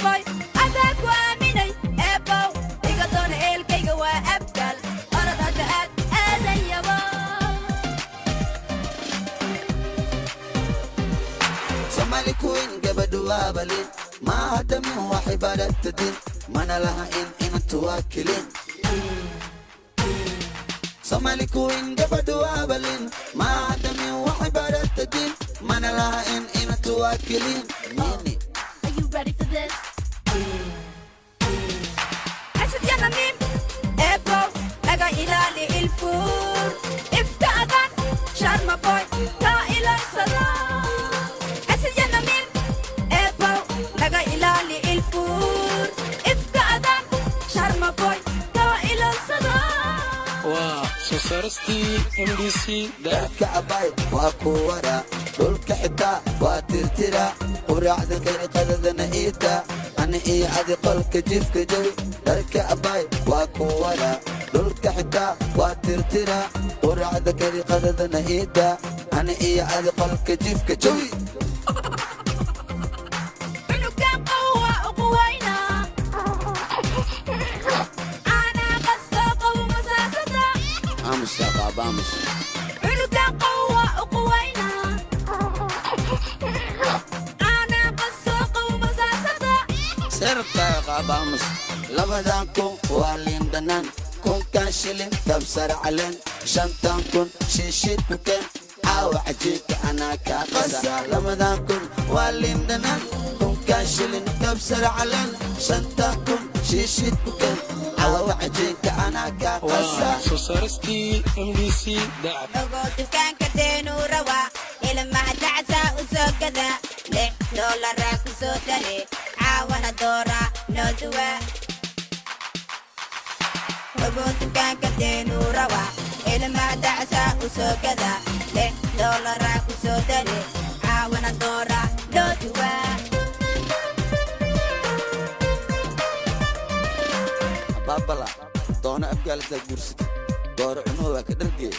boy adag waaminay ebo iga doona eelkayga waa abgal orod hadda aad aadayaba Somali queen gabadhu waa balin ma hadda min waxay baratadin mana laha in tuwaakilin Somali queen gabadhu waa balin ma hadda min waxay baratadin mana laha in tuwaakilin Nini Are you ready for this? أسد يا نميم إبو لقى إلالي الفور افتأذن شرم بوي تا إلى الصلاة أسد يا نميم إبو لقى إلالي الفور افتأذن شرم بوي تا إلى الصلاة waa soo saaristii MDC Darka abay waa kuwara dhulka xitaa waa tirtira quraacda qadadana iida ana iyo adi qolka jifka jawi darka abay waa kuwara dhulka xitaa waa tirtira quraacda qadadana iida ana iyo adi qolka jifka jawi عنقان قوة وقوينا أنا قصة ومساسة aamus yaa qaaba aamus عنقان قوة وقوينا أنا قصة ومساسة sirta yaa qaaba aamus labadan kun waa liin dhanaan kunkan shilin kabsar caleen shantan kun shiishid kukeen caawa cajiibka anaa kaa qasa labadan kun waa liin dhanaan kunkan shilin kabsar caleen shantan kun shiishid kukeen caawa cajiibka anaa kaa qasa waa soo saaristii MDC dacab أقول دكان كدين وروا إلى ما دعسة وسكذا ليه دولار راك وسوداني عاونا دورا نودوا أقول دكان كدين وروا إلى ما دعسة وسكذا ليه دولار راك وسوداني عاونا دورا نودوا baabala doona afgaalada guursada doora cunooda ka dhargeeda